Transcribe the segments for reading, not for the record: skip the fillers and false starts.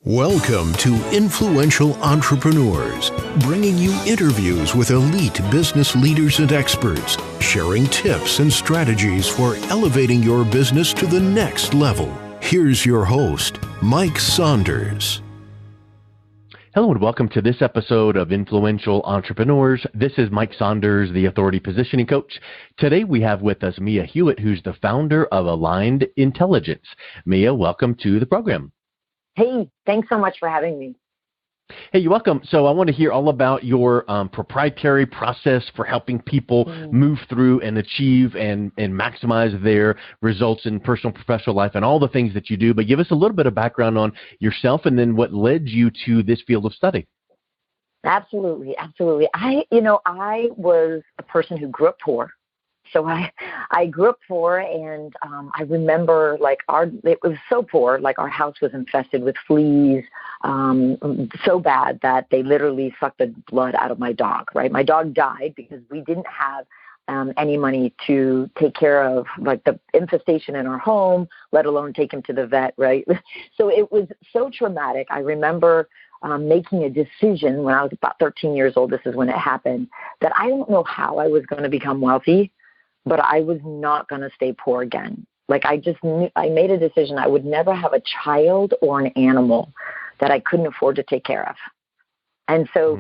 Welcome to Influential Entrepreneurs, bringing you interviews with elite business leaders and experts, sharing tips and strategies for elevating your business to the next level. Here's your host, Mike Saunders. Hello and welcome to this episode of Influential Entrepreneurs. This is Mike Saunders, the Authority Positioning Coach. Today we have with us Mia Hewett, who's the founder of Aligned Intelligence. Mia, welcome to the program. Hey, thanks so much for having me. Hey, you're welcome. So I want to hear all about your proprietary process for helping people move through and achieve and maximize their results in personal and professional life and all the things that you do. But give us a little bit of background on yourself and then what led you to this field of study. Absolutely. I was a person who grew up poor. So I grew up poor, and I remember it was so poor, like our house was infested with fleas, so bad that they literally sucked the blood out of my dog, right? My dog died because we didn't have any money to take care of like the infestation in our home, let alone take him to the vet, right? So it was so traumatic. I remember making a decision when I was about 13 years old, this is when it happened, that I don't know how I was going to become wealthy, but I was not going to stay poor again. Like I just knew, I made a decision I would never have a child or an animal that I couldn't afford to take care of. And so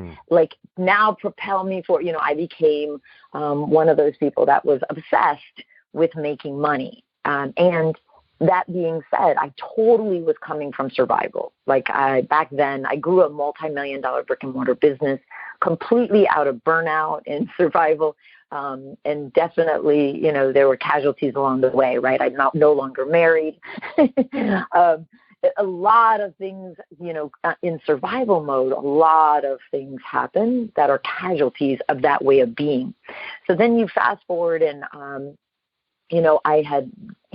now propel me for, I became one of those people that was obsessed with making money. And that being said, I totally was coming from survival. Back then, I grew a multi-million-dollar brick and mortar business completely out of burnout and survival. And definitely, there were casualties along the way, right? I'm no longer married. A lot of things, in survival mode, a lot of things happen that are casualties of that way of being. So then you fast forward and,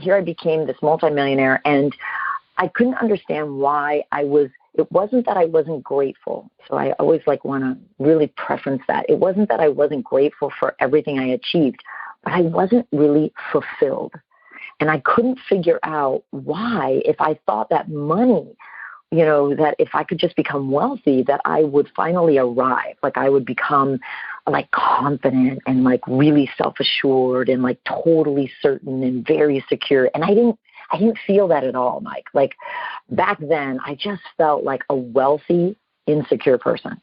I became this multimillionaire, and I couldn't understand why it wasn't that I wasn't grateful. So I always want to really preference that. It wasn't that I wasn't grateful for everything I achieved, but I wasn't really fulfilled. And I couldn't figure out why, if I thought that money, that if I could just become wealthy, that I would finally arrive. Like I would become confident and really self-assured and totally certain and very secure. And I didn't feel that at all, Mike. Back then, I just felt like a wealthy, insecure person.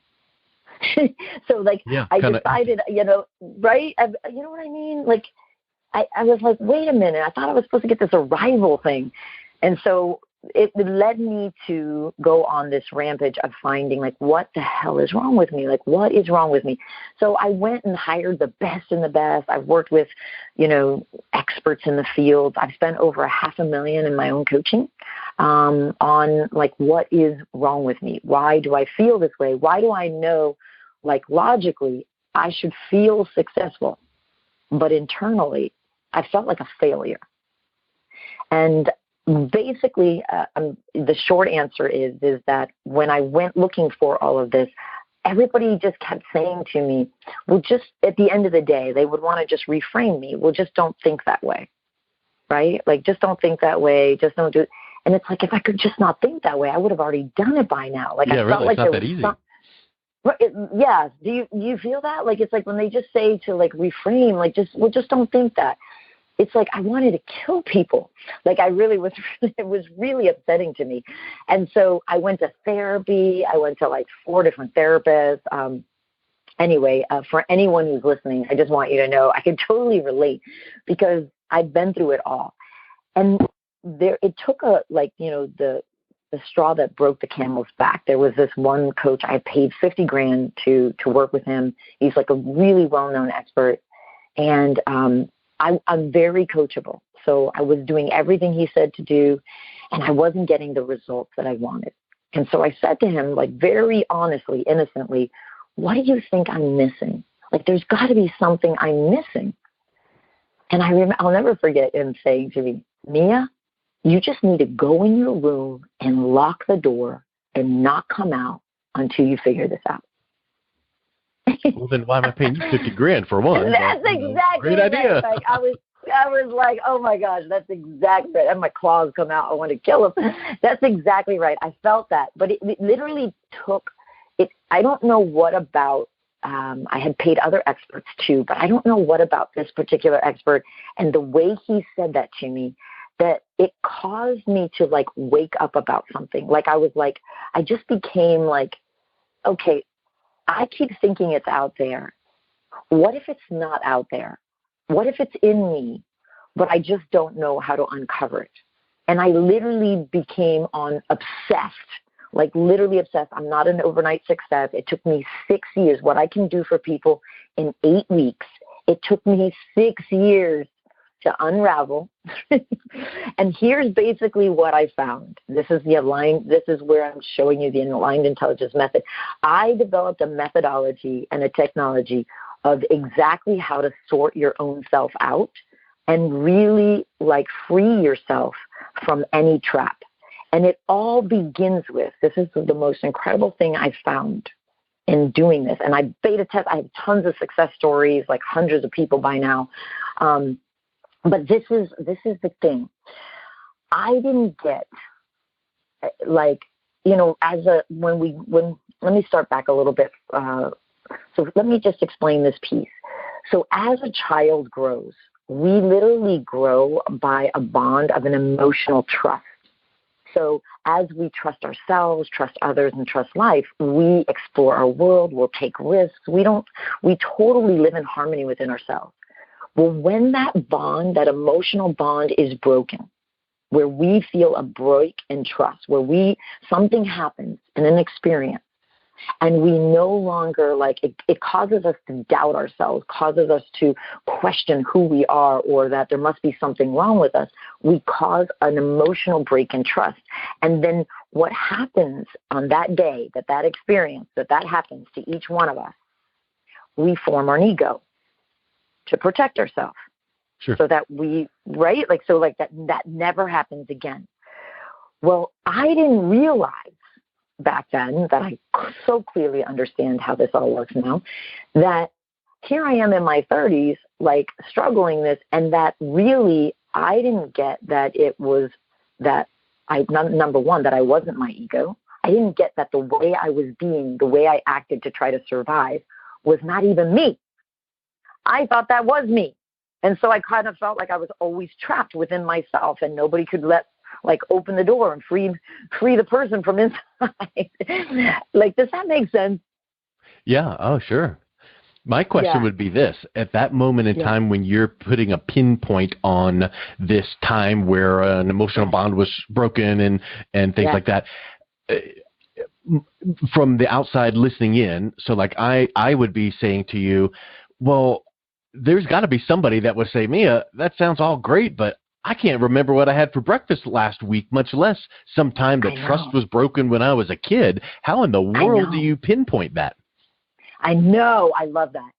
So I decided, right? You know what I mean? I was like, wait a minute, I thought I was supposed to get this arrival thing. And so it led me to go on this rampage of finding what the hell is wrong with me? What is wrong with me? So I went and hired the best and the best. I've worked with, experts in the field. I've spent over $500,000 in my own coaching on what is wrong with me? Why do I feel this way? Why do I know logically I should feel successful, but internally I felt like a failure? And basically, the short answer is that when I went looking for all of this, everybody just kept saying to me, well, just at the end of the day, they would want to just reframe me. Well, just don't think that way, right? Just don't think that way. Just don't do it. And it's if I could just not think that way, I would have already done it by now. I felt it's not that easy. Yeah. Do you feel that? It's when they just say to reframe, just don't think that. It's I wanted to kill people. I really was, it was really upsetting to me. And so I went to therapy. I went to 4 different therapists. Anyway, for anyone who's listening, I just want you to know I can totally relate because I've been through it all. And it took the straw that broke the camel's back. There was this one coach I paid $50,000 to work with him. He's a really well-known expert. And, I'm very coachable. So I was doing everything he said to do, and I wasn't getting the results that I wanted. And so I said to him, very honestly, innocently, what do you think I'm missing? There's got to be something I'm missing. And I'll never forget him saying to me, Mia, you just need to go in your room and lock the door and not come out until you figure this out. Well, then why am I paying you $50,000 for one? That's exactly great idea. I was I was like, oh my gosh, that's exactly right. And my claws come out. I want to kill him. That's exactly right. I felt that. But it literally took it. I don't know what about, I had paid other experts too, but I don't know what about this particular expert and the way he said that to me, that it caused me to like wake up about something. Like I was like, I just became like, okay, I keep thinking it's out there. What if it's not out there? What if it's in me, but I just don't know how to uncover it? And I literally became obsessed, like literally obsessed. I'm not an overnight success. It took me 6 years. What I can do for people in 8 weeks, it took me 6 years to unravel. And here's basically what I found. This is where I'm showing you the aligned intelligence method. I developed a methodology and a technology of exactly how to sort your own self out and really like free yourself from any trap. And it all begins with, this is the most incredible thing I found in doing this. And I beta test, I have tons of success stories, like hundreds of people by now. But this is the thing. I didn't get like, you know, let me start back a little bit. So let me just explain this piece. So as a child grows, we literally grow by a bond of an emotional trust. So as we trust ourselves, trust others, and trust life, we explore our world, we'll take risks. We totally live in harmony within ourselves. Well, when that bond, that emotional bond is broken, where we feel a break in trust, where something happens in an experience, and we no longer, like, it causes us to doubt ourselves, causes us to question who we are, or that there must be something wrong with us. We cause an emotional break in trust. And then what happens on that day, that experience, that happens to each one of us, we form our ego to protect ourselves. Sure. So that right? Like, so like that never happens again. Well, I didn't realize back then, that I so clearly understand how this all works now, that here I am in my 30s, like struggling this, and that really I didn't get that it was that number one, that I wasn't my ego. I didn't get that the way I was being, the way I acted to try to survive was not even me. I thought that was me. And so I kind of felt like I was always trapped within myself, and nobody could open the door and free the person from inside. Like, does that make sense? Yeah. Oh, sure. My question would be this: at that moment in time when you're putting a pinpoint on this time where an emotional bond was broken and things like that, from the outside listening in, so like I would be saying to you, well, there's got to be somebody that would say, Mia, that sounds all great, but I can't remember what I had for breakfast last week, much less sometime that trust was broken when I was a kid. How in the world do you pinpoint that? I know. I love that.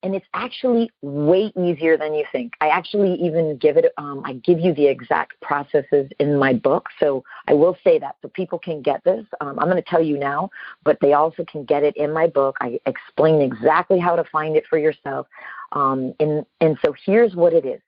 And it's actually way easier than you think. I actually even give you the exact processes in my book. So I will say that so people can get this. I'm going to tell you now, but they also can get it in my book. I explain exactly how to find it for yourself. And so here's what it is.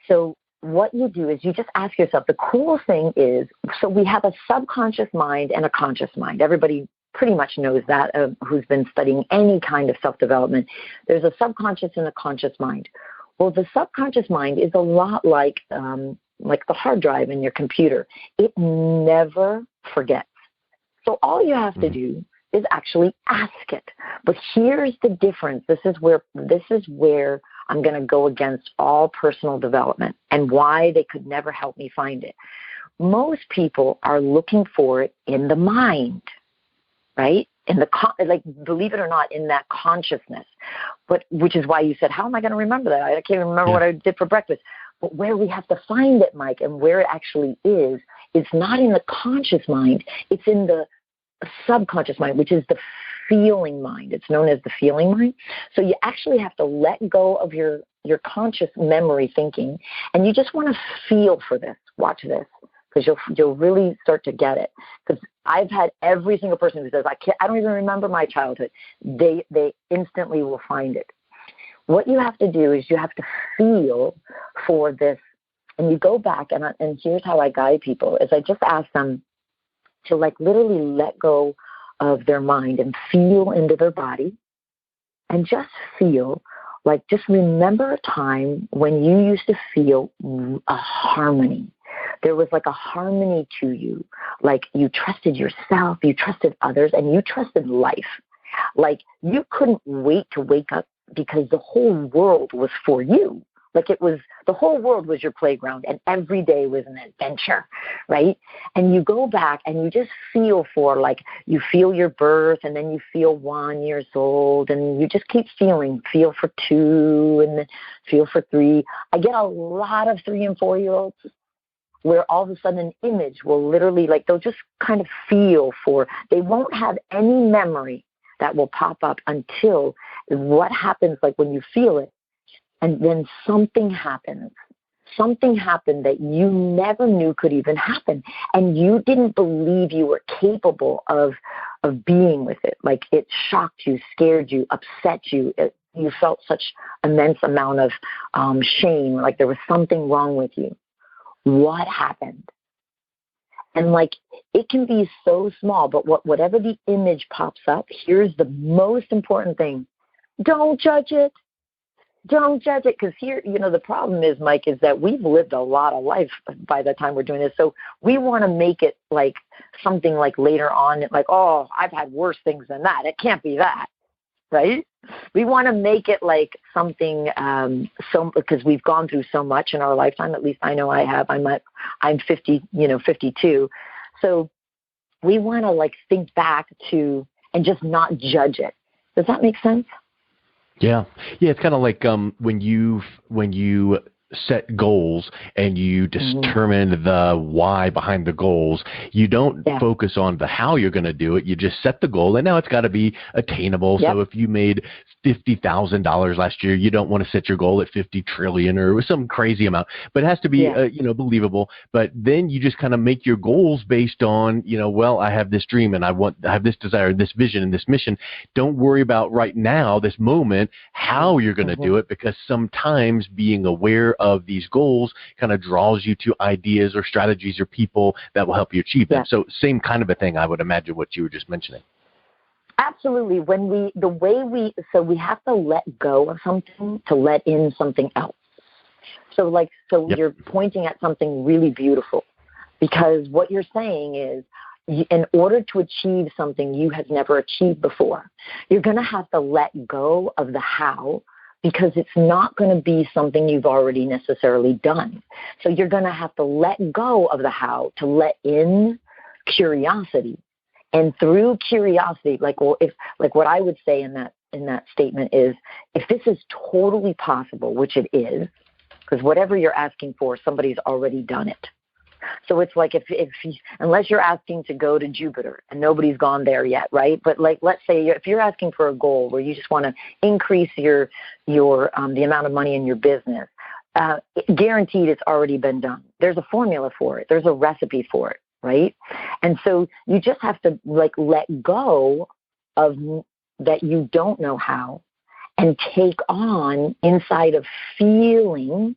So what you do is you just ask yourself, the cool thing is, so we have a subconscious mind and a conscious mind. Everybody pretty much knows that, who's been studying any kind of self-development. There's a subconscious and a conscious mind. Well, the subconscious mind is a lot like the hard drive in your computer. It never forgets. So all you have to do is actually ask it. But here's the difference. This is where I'm going to go against all personal development and why they could never help me find it. Most people are looking for it in the mind, right? Believe it or not, in that consciousness. But which is why you said, how am I going to remember that? I can't even remember what I did for breakfast. But where we have to find it, Mike, and where it actually is, it's not in the conscious mind. It's in the subconscious mind, which is the feeling mind. It's known as the feeling mind. So you actually have to let go of your conscious memory thinking, and you just want to feel for this. Watch this, because you'll really start to get it. Because I've had every single person who says, I don't even remember my childhood. They instantly will find it. what you have to do is you have to feel for this. And you go back, and here's how I guide people, is I just ask them to like literally let go of their mind and feel into their body, and just feel, like, just remember a time when you used to feel a harmony. There was like a harmony to you. Like you trusted yourself, you trusted others, and you trusted life. Like you couldn't wait to wake up because the whole world was for you. Like the whole world was your playground, and every day was an adventure, right? And you go back and you just feel for, like, you feel your birth, and then you feel 1 year old, and you just keep feeling, feel for 2, and then feel for 3. I get a lot of 3 and 4-year-olds where all of a sudden an image will literally, like, they'll just kind of feel for, they won't have any memory that will pop up until what happens, like when you feel it, and then something happens. Something happened that you never knew could even happen. And you didn't believe you were capable of being with it. Like it shocked you, scared you, upset you. You felt such immense amount of shame, like there was something wrong with you. What happened? And like, it can be so small, but whatever the image pops up, here's the most important thing. Don't judge it. Don't judge it, because here, the problem is, Mike, is that we've lived a lot of life by the time we're doing this. So we want to make it like something like later on, like, oh, I've had worse things than that. It can't be that, right? We want to make it like something, because we've gone through so much in our lifetime. At least I know I have. I'm 50, 52. So we want to like think back to and just not judge it. Does that make sense? Yeah. It's kind of like when you set goals and you determine the why behind the goals, you don't focus on the how you're going to do it. You just set the goal, and now it's got to be attainable. Yep. So if you made $50,000 last year, you don't want to set your goal at 50 trillion or some crazy amount, but it has to be believable. But then you just kind of make your goals based on, well, I have this dream and I have this desire, this vision, and this mission. Don't worry about right now, this moment, how you're going to do it, because sometimes being aware of these goals kind of draws you to ideas or strategies or people that will help you achieve them. So same kind of a thing, I would imagine, what you were just mentioning. Absolutely. We have to let go of something to let in something else. So you're pointing at something really beautiful, because what you're saying is, in order to achieve something you have never achieved before, you're going to have to let go of the how, because it's not going to be something you've already necessarily done. So you're going to have to let go of the how to let in curiosity. And through curiosity, what I would say in that statement is, if this is totally possible, which it is, because whatever you're asking for, somebody's already done it. So it's like unless you're asking to go to Jupiter and nobody's gone there yet, right? But like, let's say if you're asking for a goal where you just want to increase your the amount of money in your business, guaranteed it's already been done. There's a formula for it. There's a recipe for it, right? And so you just have to like let go of that you don't know how, and take on inside of feeling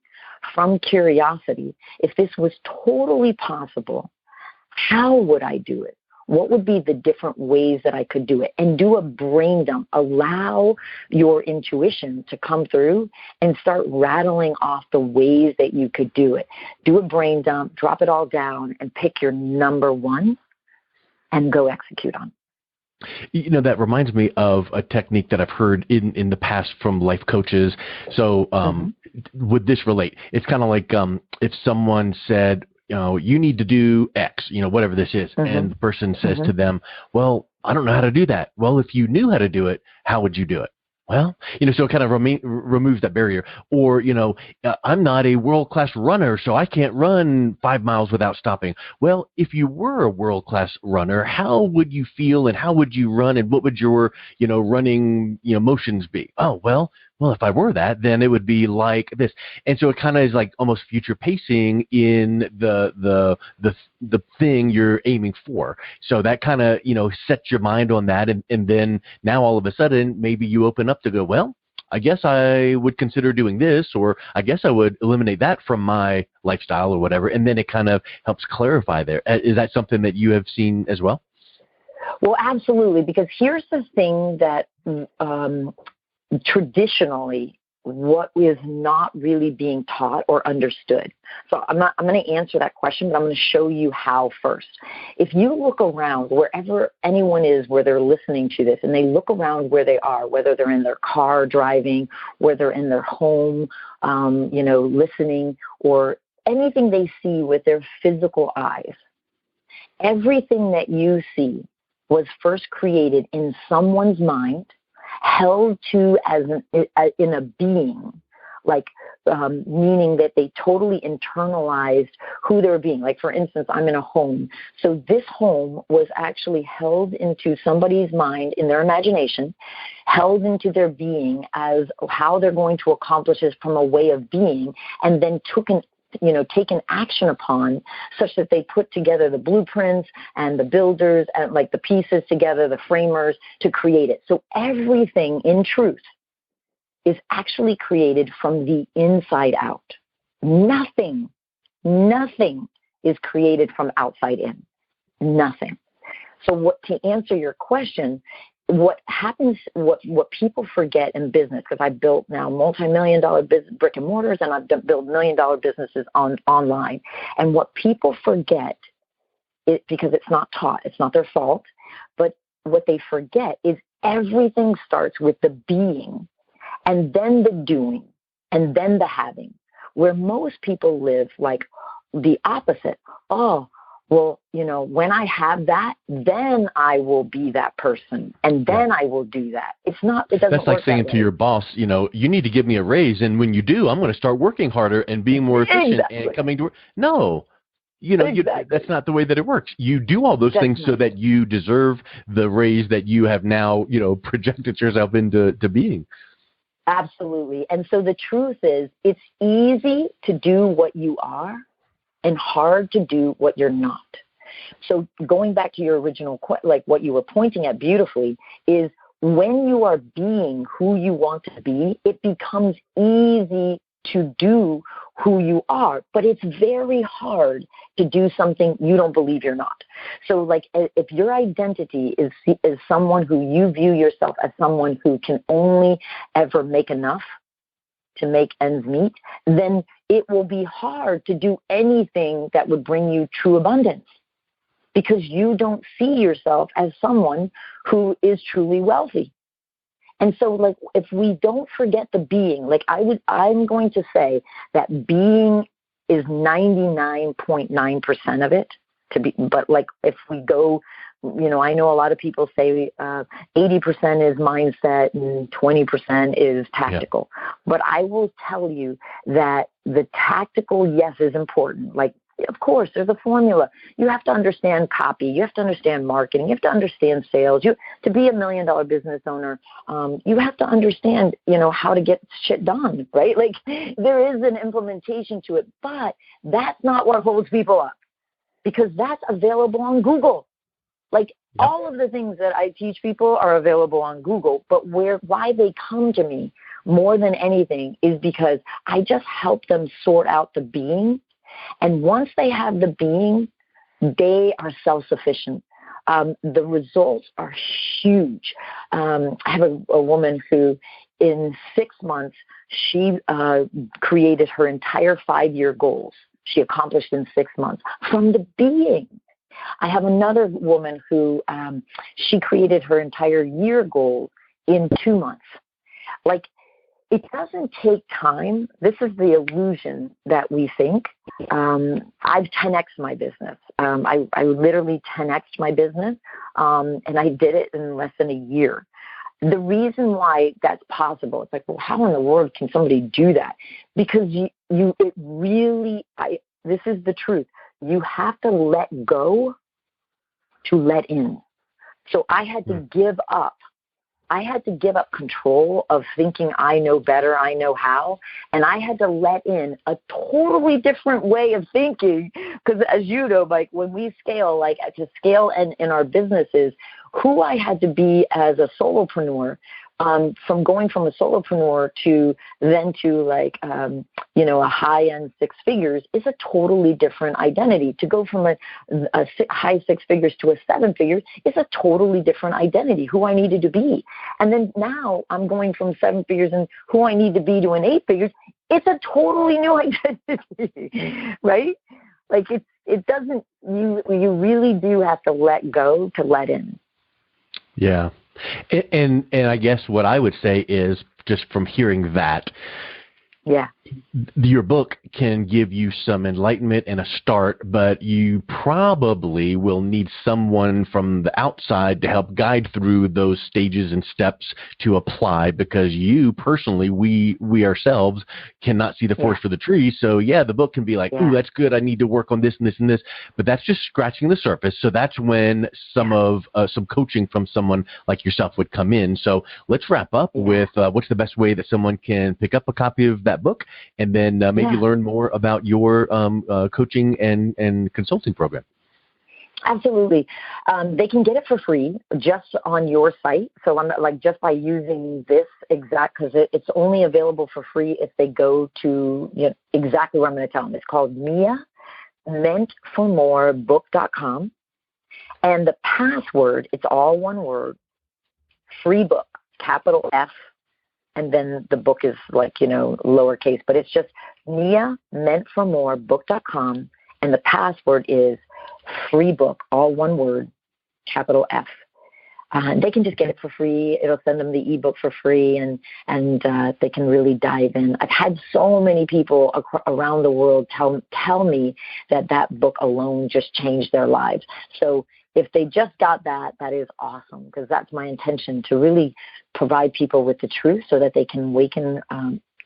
from curiosity. If this was totally possible, how would I do it? What would be the different ways that I could do it? And do a brain dump. Allow your intuition to come through and start rattling off the ways that you could do it. Do a brain dump, drop it all down, and pick your number one and go execute on. That reminds me of a technique that I've heard in the past from life coaches. So would this relate? It's kind of like if someone said, you need to do X, whatever this is. And the person says to them, well, I don't know how to do that. Well, if you knew how to do it, how would you do it? Well, so it kind of removes that barrier. Or, I'm not a world-class runner, so I can't run 5 miles without stopping. Well, if you were a world-class runner, how would you feel and how would you run, and what would your, running, motions be? Oh, well, if I were that, then it would be like this. And so it kind of is like almost future pacing in the thing you're aiming for. So that kind of, sets your mind on that. And then now all of a sudden, maybe you open up to go, well, I guess I would consider doing this, or I guess I would eliminate that from my lifestyle or whatever. And then it kind of helps clarify there. Is that something that you have seen as well? Well, absolutely, because here's the thing that traditionally what is not really being taught or understood. So I'm going to answer that question, but I'm going to show you how first. If you look around wherever anyone is where they're listening to this, and they look around where they are, whether they're in their car driving, whether in their home, listening, or anything they see with their physical eyes, everything that you see was first created in someone's mind, held to in a being, like meaning that they totally internalized who they're being. Like, for instance, I'm in a home. So this home was actually held into somebody's mind, in their imagination, held into their being as how they're going to accomplish this from a way of being, and then taken action upon, such that they put together the blueprints and the builders and like the pieces together, the framers, to create it. So everything in truth is actually created from the inside out. Nothing is created from outside in. Nothing. So to answer your question, what happens, what people forget in business, because I've built now multi-million-dollar brick and mortars, and I've built million-dollar businesses online. And what people forget, because it's not taught, it's not their fault, but what they forget is everything starts with the being, and then the doing, and then the having. Where most people live like the opposite. Oh, well, when I have that, then I will be that person, and then I will do that. It doesn't That's like saying to your boss, you need to give me a raise, and when you do, I'm going to start working harder and being more efficient and coming to work. No, that's not the way that it works. You do all those things so that you deserve the raise that you have now, projected yourself into being. Absolutely. And so the truth is, it's easy to do what you are and hard to do what you're not. So going back to your original, like what you were pointing at beautifully, is when you are being who you want to be, it becomes easy to do who you are, but it's very hard to do something you don't believe you're not. So like, if your identity is someone who you view yourself as someone who can only ever make enough to make ends meet, then it will be hard to do anything that would bring you true abundance, because you don't see yourself as someone who is truly wealthy. And so, like, if we don't forget the being, like I'm going to say that being is 99.9% of it. But like, if we go, I know a lot of people say 80% is mindset and 20% is tactical. Yeah. But I will tell you that the tactical, yes, is important. Like, of course, there's a formula. You have to understand copy. You have to understand marketing. You have to understand sales. To be $1 million business owner, you have to understand, how to get shit done, right? Like, there is an implementation to it, but that's not what holds people up, because that's available on Google. Like, all of the things that I teach people are available on Google, but why they come to me more than anything is because I just help them sort out the being. And once they have the being, they are self-sufficient. The results are huge. I have a woman who, in 6 months, she created her entire 5-year goals. She accomplished in 6 months from the being. I have another woman who she created her entire year goal in 2 months. Like, it doesn't take time. This is the illusion that we think. I've 10x'd my business. I literally 10x'd my business, and I did it in less than a year. The reason why that's possible, it's like, well, how in the world can somebody do that? Because this is the truth. You have to let go to let in. So I had to give up. I had to give up control of thinking I know better, I know how, and I had to let in a totally different way of thinking, because as you know, Mike, when we scale, like to scale in our businesses, who I had to be as a solopreneur from going from a solopreneur to like, a high-end six figures is a totally different identity. To go from a high six figures to a seven figures is a totally different identity, who I needed to be. And then now I'm going from seven figures and who I need to be to an eight figures. It's a totally new identity, right? Like it doesn't, you really do have to let go to let in. Yeah. And I guess what I would say is, just from hearing that, yeah, your book can give you some enlightenment and a start, but you probably will need someone from the outside to help guide through those stages and steps to apply, because you personally, we ourselves cannot see the forest for the trees. So yeah, the book can be like, ooh, that's good, I need to work on this and this and this, but that's just scratching the surface. So that's when some coaching from someone like yourself would come in. So let's wrap up with what's the best way that someone can pick up a copy of that book, and then maybe learn more about your coaching and consulting program. Absolutely. They can get it for free just on your site. So I'm like, just by using this exact, because it's only available for free if they go to exactly where I'm going to tell them. It's called MiaMeantForMoreBook.com. And the password, it's all one word, free book, capital F. And then the book is like, lowercase, but it's just MiaMeantForMoreBook.com. And the password is free book, all one word, capital F. They can just get it for free. It'll send them the ebook for free, and they can really dive in. I've had so many people around the world tell me that book alone just changed their lives. So if they just got that, that is awesome, because that's my intention, to really provide people with the truth so that they can awaken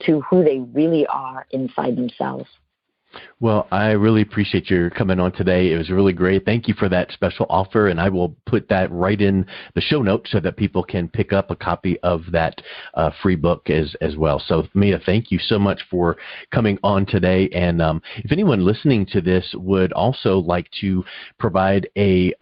to who they really are inside themselves. Well, I really appreciate your coming on today. It was really great. Thank you for that special offer, and I will put that right in the show notes so that people can pick up a copy of that free book as well. So, Mia, thank you so much for coming on today. And if anyone listening to this would also like to provide a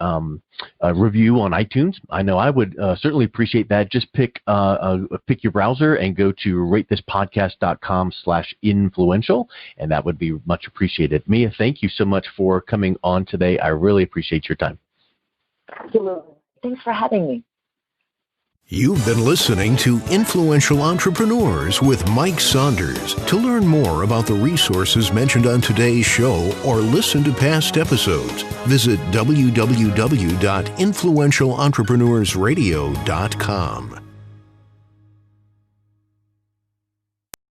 review on iTunes, I know I would certainly appreciate that. Just pick your browser and go to ratethispodcast.com/influential, and that would be much appreciated. Mia, thank you so much for coming on today. I really appreciate your time. Absolutely. Thanks for having me. You've been listening to Influential Entrepreneurs with Mike Saunders. To learn more about the resources mentioned on today's show or listen to past episodes, visit www.influentialentrepreneursradio.com.